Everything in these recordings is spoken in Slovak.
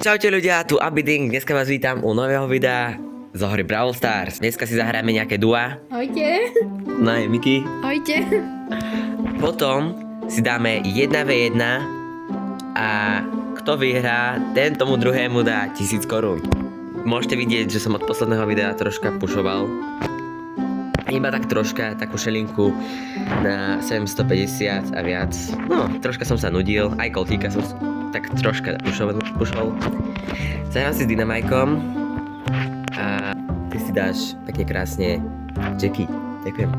Čaute ľudia, tu Abiding, dneska vás vítam u nového videa z hry Brawl Stars. Dneska si zahráme nejaké dua. Ahojte. No je Miki. Ahojte. Potom si dáme 1v1 a kto vyhrá, ten tomu druhému dá 1000 korún. Môžete vidieť, že som od posledného videa troška pušoval. Iba tak troška, takú šelinku na 750 a viac. No, troška som sa nudil, aj koltíka som tak troška pušol. Zahrám si s Dynamajkom a ty si dáš pekne krásne Jackie. Ďakujem.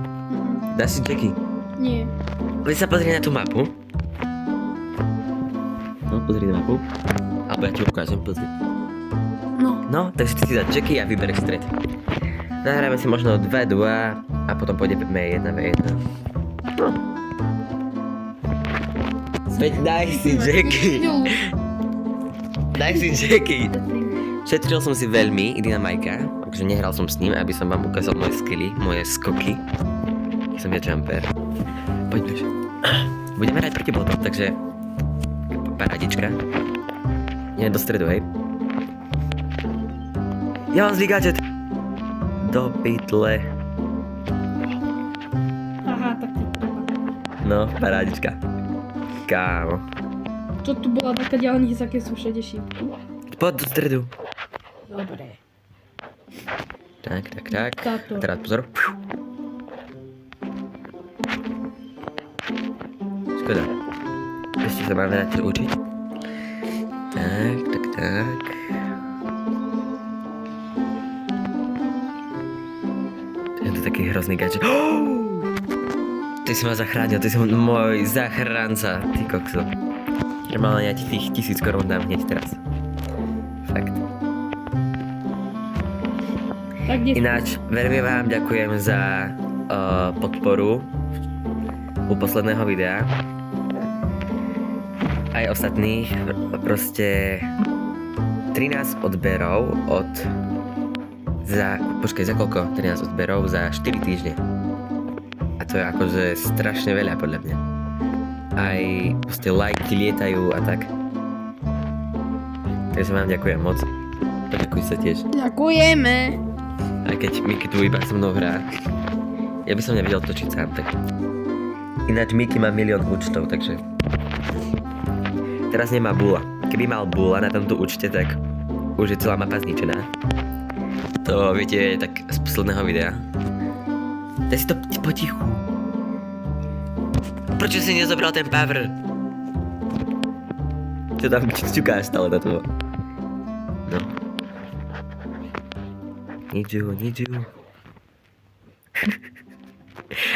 Dáš si Jackie? Nie. Poď sa pozri na tú mapu. No, pozri na mapu. Alebo ja ti ukážem, pozri. No, takže ty si dá Jackie a vybereš stred. Zahráme si možno 2-2 a potom pôjdeme 1v1. No. Veď daj si Jackie. Daj si Jackie. Šetril som si veľmi Dynamajka, takže nehral som s ním, aby som vám ukázal moje skilly, moje skoky. Som ja jumper. Poď bliž. Budeme hrať proti botom, takže paradička. Ideme do stredu, hej. Ja mám zlý gadget. Do pytle. Aha, tak to. No, paradička. Kámo. Čo tu bola taká diaľnica, keď sú všade šípky? Poď do stredu. Dobre. Tak. Táto. Teraz pozor. Škoda. Ešte sa máme dať učiť. Tak. To je to taký hrozný gadget. Ty si ma zachránil, ty si môj záchranca, ty kokso. Normálne ja ti tých 1000 korún dám hneď teraz. Fakt. Tak kde Ináč, veľmi vám ďakujem za podporu u posledného videa. Aj ostatných, proste 13 odberov za koľko? 13 odberov za 4 týždne. A to je akože strašne veľa podľa mňa. Aj proste lajky lietajú a tak. Takže vám ďakujem moc. Poďakuj sa tiež. Ďakujeme. Aj keď Miki tu iba so mnou hrá. Ja by som nevedel točiť sám tak. Ináč Miki má 1 000 000 účtov, takže... Teraz nemá bula. Keby mal bula na tomto účte, tak už je celá mapa zničená. To viete tak z posledného videa. Daj si to potichu. Prečo si nezobral ten power? Čo tam čukáš stále na to? No. Niču.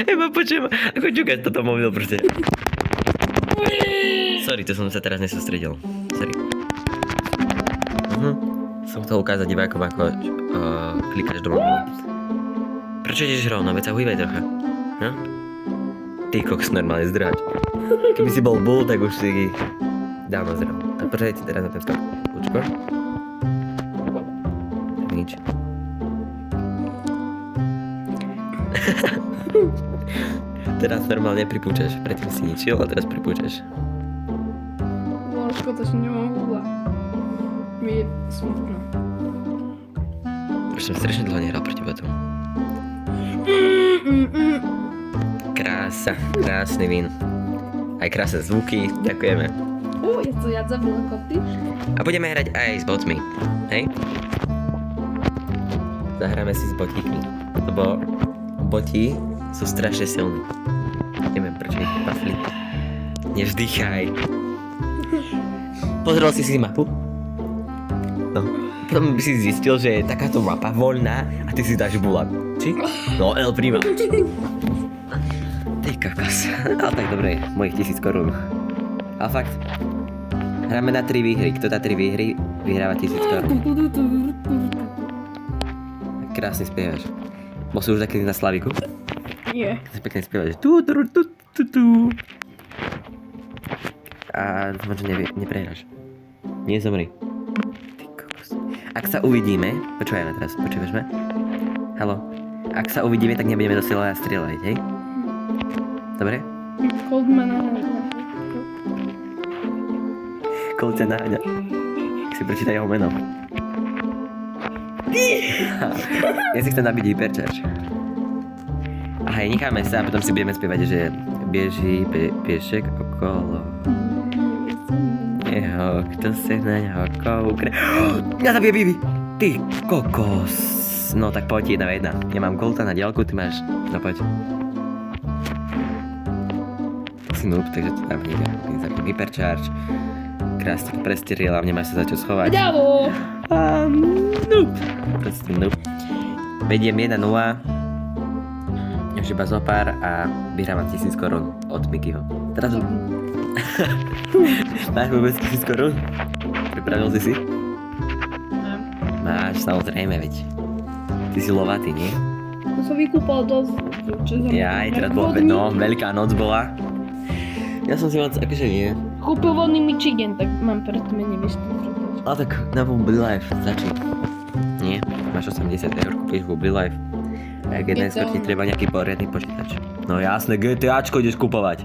Eba, počujem, ako čukáš toto mobil proste. Sorry, to som sa teraz nesústredil. Sorry. Som chcel ukázať divákom, ako klikáš do mobilu. Prečo ideš rovno? Veď sa uhýbaj trocha. No? Ty koks, normálne zdráč. Keby si bol bull, tak už si dávno zral. A počkajte teraz na ten skok. Učko. Nič. Teraz normálne pripúčaš. Predtým si ničil a teraz pripúčaš. No, škoda, že nemám hula. Mi je smutno. Už som strašne dlho nehral proti botom. Krása, krásny vín. Aj krásne zvuky, ďakujeme. Je to ja zabila kopy. A budeme hrať aj s botmi, hej? Zahráme si s botíkmi, lebo boti sú strašne silní. Neviem, prečo ich pafli. Nevzdychaj. Pozrel si mapu? No. Potom by si zistil, že je takáto mapa voľná a ty si dáš bulan. Či? No, El Prima. Ty kokos. Ale tak dobre, mojich 1000 korún. Ale fakt. Hráme na 3 výhry. Kto dá 3 výhry, vyhráva 1000 korún. Krásne spievaš. Bol si už taký na Slaviku? Nie. Si pekne spievaš. A dúfam, že neprehráš. Nie zomri. Ty kokos. Ak sa uvidíme, počúvajme teraz, počúvaš ma? Haló. Ak sa uvidíme, tak nebudeme do sila strieľať, hej? Dobre? Cold ma naháňa. Cold ťa naháňa. si prečítaj jeho meno. Ja si chcem nabiť hypercharge. A hej, necháme sa a potom si budeme spievať, že bieží piešek okolo neho, kto sa na neho koukne. Mňa zabije Bibi! Ty kokos! No tak poď 1v1. Ja mám Golta na diaľku, ty máš... No poď. Si noob, takže to tam nejde. Zabijem hypercharge. Krásne to prestrieľam, nemáš sa za čo schovať. Bravo! Noob. Proste noob. Vediem 1-0. Už iba zopár a vyhrávam 1000 korún od Mikyho. Teraz... Máš vôbec 1000 korún? Pripravil si si? Máš, samozrejme, veď. Ty si lovatý, nie? To som vykúpal dosť. Ja, aj teraz bola, no, veľká noc bola. Ja som si moc, akože nie. Kúpil voľný Michigan, tak mám preto menej vyštúprať. A tak na Bubbly Life stačí. Nie, máš 80 eur, kúpiš Bubbly Life. A ak jeden skôr ti treba nejaký poriadny počítač. No jasné, GTAčko ideš kupovať.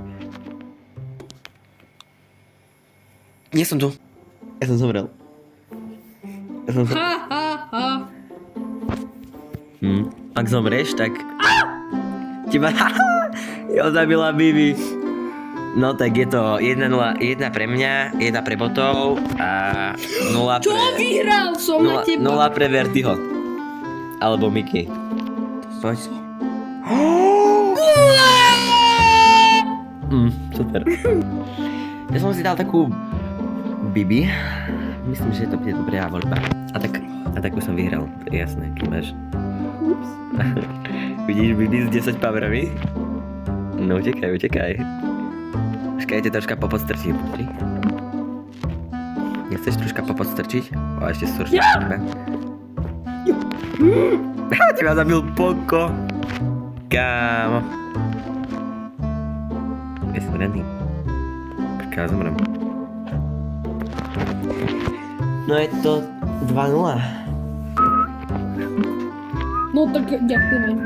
Nie som tu. Ja som zomrel. Ha, ha, ha. Ak zomreš, tak... Teba... Jo, zabila Bibi. No tak je to 1-0, 1 pre mňa, 1 pre botov a 0 Čo pre... vyhral som na 0 teba? pre Vertiho. Alebo Miky. Poď. Super. Ja som si dal takú Bibi. Myslím, že to bude dobrá voľba. A tak už som vyhral. To je jasné, keď máš. Ups. Vidíš Bibi s 10 powerami? No utekaj. Počkajte, troška popodstrčím. Nechceš troška popodstrčiť? O, ešte surš. Ja! Teba zabil Poko. Kámo. Ja som ranný. Počkaj, zomrem. No je to 2-0. No tak ďakujem.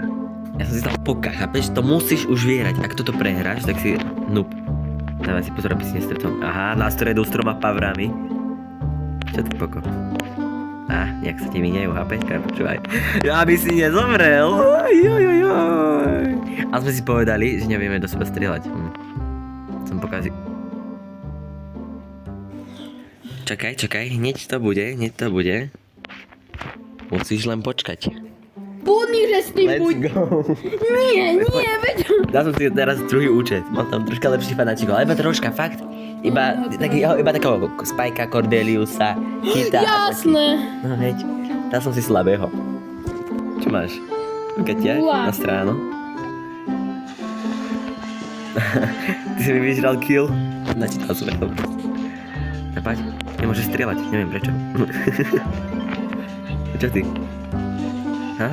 Ja som si dal Poka, chápeš? To musíš už vyhrať. Ak toto prehráš, tak si noob. Dávaj si pozor, aby si nestretol. Aha, na stredu s 3 pavrami. Čo ty, Poko? Nejak sa ti minejú HPčka, počúvaj. Aby si nezomrel. A sme si povedali, že nevieme do seba strieľať. Som pokazil. Čakaj, hneď to bude. Musíš len počkať. Budni, že s tým buď. go. Nie, veď. Dal som si teraz druhý účet. Mám tam troška lepší fanáčikov, ale iba troška, fakt. Iba takého Spajka, Cordeliusa, Kita. Jasné. No veď, dal som si slabého. Čo máš? Katia, na stránu. Ty si mi vyžral kill. Načítal som jeho. Napáď, nemôžeš strieľať, neviem prečo. Čo ty? Ha?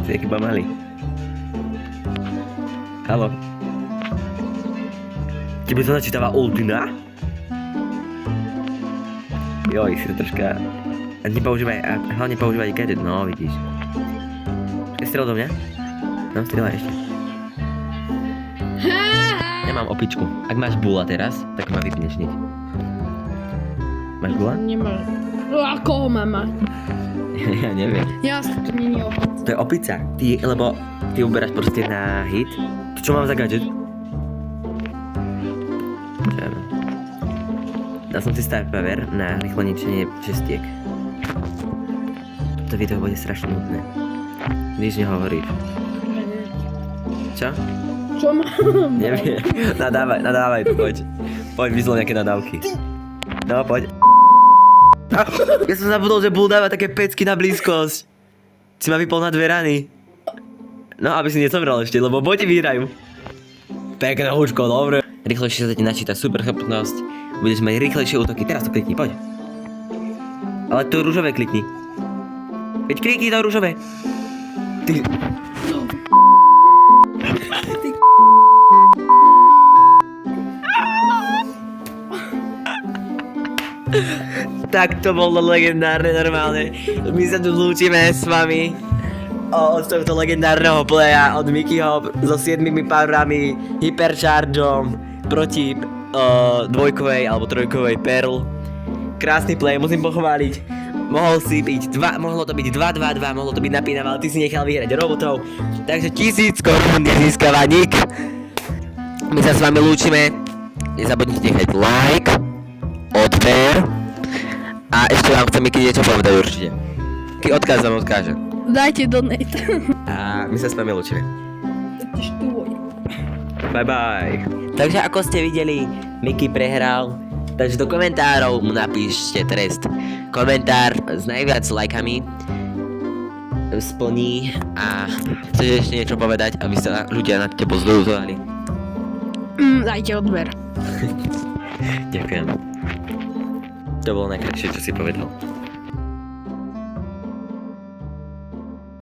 Si aký malý. Haló. Tebe to načítava ultina? Joj, si to troška... A hlavne používaj gadget, no vidíš. Strel do mňa? No, strieľaj ešte. Nemám opičku. Ak máš bula teraz, tak ma vypneš hneď. Máš bula? Nemám. Ako ho mama? Ja neviem. Jasne, to nie je opica. To je opica. Lebo ty uberáš proste na hit. Čo mám za gadget? Dal som si star power na rýchlo ničenie šestiek. To video bude strašne nutné. Nič nehovoríš. Čo? Čo mám? Neviem. Nadávaj tu, poď. Poď, vyzlo nejaké nadávky. No, poď. Ja som zabudol, že Bull dáva také pecky na blízkosť. Si ma vypol na 2 rany. No, aby si nezomrel ešte, lebo boti vyhrajú. Pekné húčko, dobre. Rýchlejšie sa ti načíta super schopnosť. Budeš mať rýchlejšie útoky. Teraz to klikni, poď. Ale to rúžové klikni. Veď klikni to rúžové. Ty... Tak to bolo legendárne normálne. My sa tu zlúčime s vami od tohto legendárneho playa od Mikyho so 7 powerami, hyperchargeom proti dvojkovej alebo trojkovej Pearl. krásny play, musím pochváliť. Mohlo to byť 2-2-2, mohlo to byť napínavé, ale ty si nechal vyhrať robotov. Takže 1000 korún nezískava Nik. My sa s vami lúčime. Nezabudnite nechať like, odber a ešte vám chcem Miky niečo povedať určite. Odkaz vám odkáže. Dajte donate. A my sa s vami lúčime. Ty štvoj. Bye bye. Takže ako ste videli, Miky prehral. Takže do komentárov mu napíšte trest. Komentár s najviac lajkami splní a chceš ešte niečo povedať, aby sa ľudia nad tebou zľutovali. Dajte odber. Ďakujem. To bolo najkrajšie, čo si povedal.